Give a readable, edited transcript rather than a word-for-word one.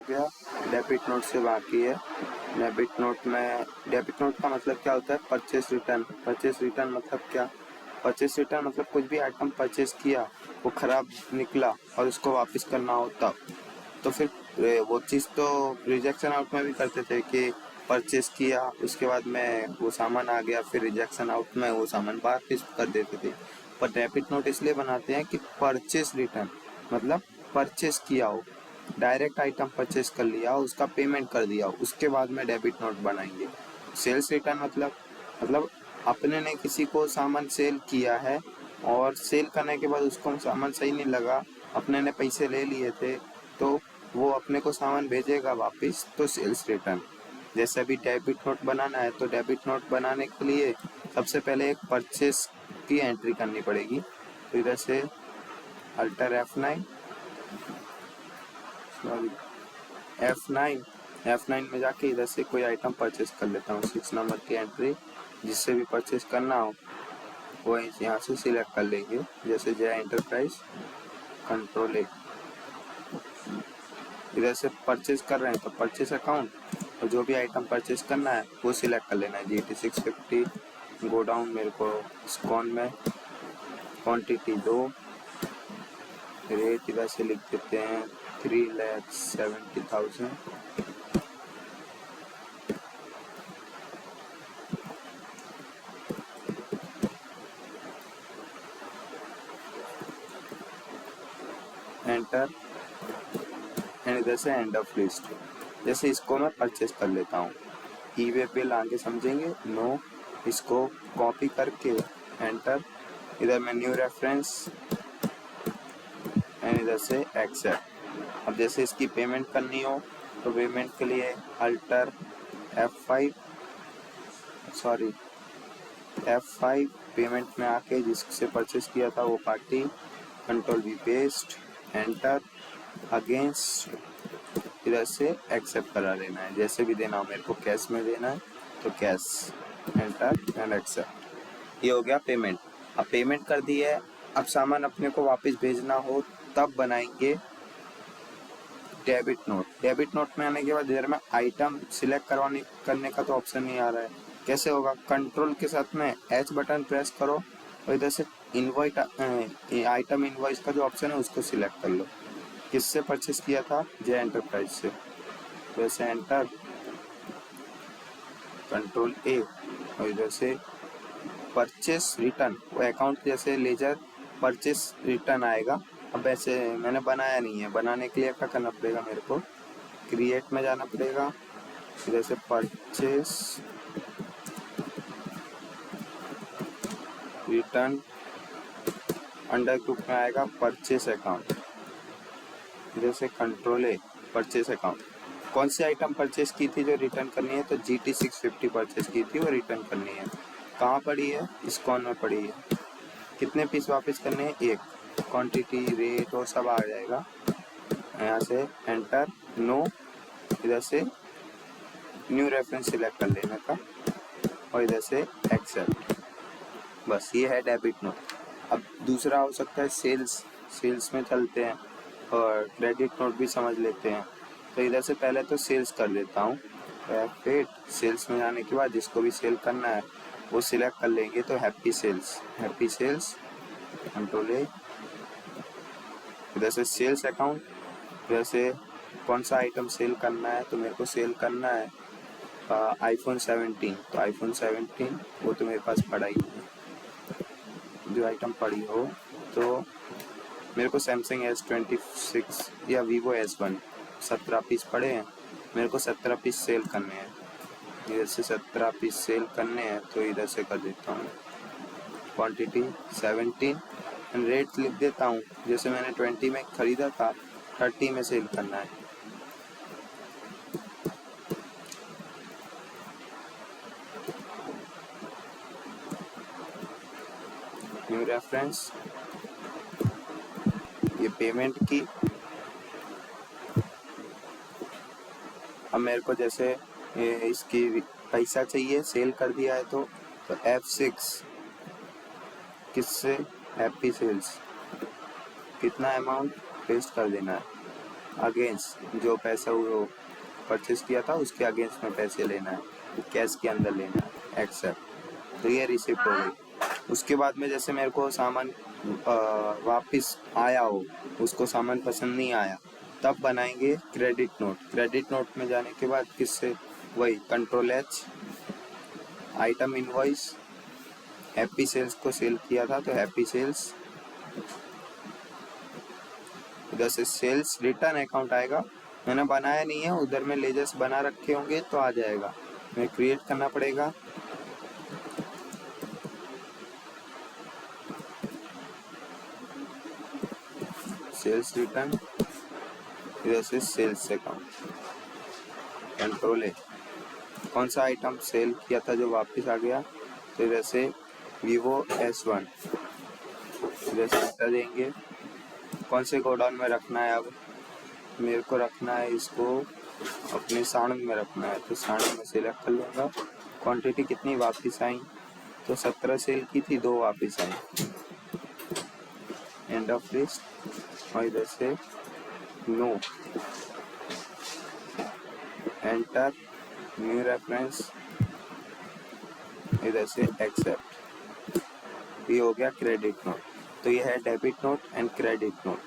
गया, debit note से बाकी है। डेबिट नोट का मतलब क्या होता है? Purchase return. परचेस रिटर्न मतलब क्या? परचेस रिटर्न मतलब कुछ भी आइटम परचेस किया, वो खराब निकला और उसको वापस करना हो तब। तो फिर वो चीज़ तो रिजेक्शन आउट में भी करते थे कि परचेस किया, उसके बाद में वो सामान आ गया, फिर रिजेक्शन आउट में वो सामान वापस कर देते थे। पर डेबिट नोट इसलिए बनाते हैं कि परचेस रिटर्न मतलब परचेस किया हो, डायरेक्ट आइटम परचेस कर लिया हो, उसका पेमेंट कर दिया हो, उसके बाद में डेबिट नोट बनाएंगे। सेल्स रिटर्न मतलब अपने ने किसी को सामान सेल किया है और सेल करने के बाद उसको सामान सही नहीं लगा, अपने ने पैसे ले लिए थे, तो वो अपने को सामान भेजेगा वापस, तो सेल्स रिटर्न। जैसे अभी डेबिट नोट बनाना है, तो डेबिट नोट बनाने के लिए सबसे पहले एक परचेस की एंट्री करनी पड़ेगी। तो इधर से अल्टर F9 सॉरी F9 में जाके इधर से कोई आइटम परचेस कर लेता हूँ। 6 नंबर की एंट्री, जिससे भी परचेस करना हो वो यहाँ से सिलेक्ट कर लेंगे। जैसे जय एंटरप्राइज, कंट्रोल A। इधर से परचेस कर रहे हैं तो परचेस अकाउंट, और जो भी आइटम परचेस करना है वो सिलेक्ट कर लेना है। GT650 गोडाउन, मेरे को स्कॉन में क्वांटिटी 2, रेट इधर से लिख देते हैं 3,70,000। एंटर, एंड इधर से एंड ऑफ लिस्ट। जैसे इसको मैं परचेस कर लेता हूँ, ईवे बिल आगे समझेंगे, नो, इसको कॉपी करके एंटर, इधर में न्यू रेफरेंस एंड इधर से एक्सेप्ट। अब जैसे इसकी पेमेंट करनी हो तो पेमेंट के लिए अल्टर F5 पेमेंट में आके जिससे परचेस किया था वो party, control V paste, enter, against, इधर से एक्सेप्ट करा लेना है। जैसे भी देना हो, मेरे को कैश में देना है तो कैश, एंटर एंड एक्सेप्ट। ये हो गया पेमेंट। अब पेमेंट कर दी है, अब सामान अपने को वापस भेजना हो तब बनाएंगे डेबिट नोट। डेबिट नोट में आने के बाद इधर में आइटम सिलेक्ट करने का तो ऑप्शन नहीं आ रहा है। कैसे होगा? कंट्रोल के साथ में H बटन प्रेस करो और इधर से आइटम इनवॉइस का जो ऑप्शन है उसको सिलेक्ट कर लो। किससे परचेस किया था? जय एंटरप्राइज से। वैसे एंटर, कंट्रोल A, और इधर से परचेस रिटर्न, वो अकाउंट जैसे लेजर परचेस रिटर्न आएगा। अब ऐसे मैंने बनाया नहीं है, बनाने के लिए क्या करना पड़ेगा? मेरे को क्रिएट में जाना पड़ेगा, इधर से परचेस रिटर्न, अंडर ग्रुप में आएगा परचेस अकाउंट, इधर से कंट्रोल A, परचेस अकाउंट। कौन सी आइटम परचेस की थी जो रिटर्न करनी है? तो GT650 परचेस की थी, वो रिटर्न करनी है। कहाँ पड़ी है? इस्कॉन में पड़ी है। कितने पीस वापस करने हैं? एक। क्वांटिटी, रेट और सब आ जाएगा। यहाँ से एंटर, नो, इधर से न्यू रेफरेंस सिलेक्ट कर लेने का और इधर से एक्सेप्ट। बस ये है डेबिट नोट। अब दूसरा हो सकता है सेल्स में चलते हैं और क्रेडिट नोट भी समझ लेते हैं। तो इधर से पहले तो सेल्स कर लेता हूँ। F8, सेल्स में जाने के बाद जिसको भी सेल करना है वो सिलेक्ट कर लेंगे। तो हैप्पी सेल्स, कंट्रोल A, इधर से सेल्स अकाउंट, इधर से कौन सा आइटम सेल करना है? तो मेरे को सेल करना है iPhone 17। तो iPhone 17 वो तो मेरे पास पड़ा ही है। जो आइटम पड़ी हो तो मेरे को Samsung S26 या Vivo S1 17 पीस पड़े हैं, मेरे को 17 पीस सेल करने हैं। इधर से 17 पीस सेल करने हैं तो इधर से कर देता हूँ क्वांटिटी 17 एंड रेट लिख देता हूँ। जैसे मैंने 20 में ख़रीदा था, 30 में सेल करना है। न्यू रेफरेंस, ये पेमेंट की। अब मेरे को जैसे इसकी पैसा चाहिए, सेल कर दिया है तो F6 किससे? Happy sales. कितना अमाउंट पेस्ट कर देना है, अगेंस्ट जो पैसा वो परचेस किया था उसके अगेंस्ट में पैसे लेना है, कैश के अंदर लेना है, एक्सेप्ट। तो ये रिसिप्ट हो गई। उसके बाद में जैसे मेरे को सामान वापस आया हो, उसको सामान पसंद नहीं आया, तब बनाएंगे क्रेडिट नोट। क्रेडिट नोट में जाने के बाद किससे, वही control H, item invoice, happy sales को सेल किया था तो हैप्पी सेल्स, उधर से सेल्स रिटर्न अकाउंट आएगा। मैंने बनाया नहीं है, उधर में लेजर्स बना रखे होंगे तो आ जाएगा, मैं क्रिएट करना पड़ेगा। सेल्स रिटर्न, इधर से सेल्स अकाउंट, कंट्रोल है, कौन सा आइटम सेल किया था जो वापस आ गया, तो इधर से Vivo S1, इधर से एंटर देंगे। कौन से गोडाउन में रखना है, अब मेरे को रखना है इसको अपने साणंद में रखना है, तो साणंद में सिलेक्ट कर लूँगा। क्वांटिटी कितनी वापस आई, तो 17 सेल की थी, 2 वापस आई। एंड ऑफ लिस्ट, और इधर से नो, एंटर न्यू रेफरेंस, इधर से एक्सेप्ट। ये हो गया क्रेडिट नोट। तो ये है debit note and credit note.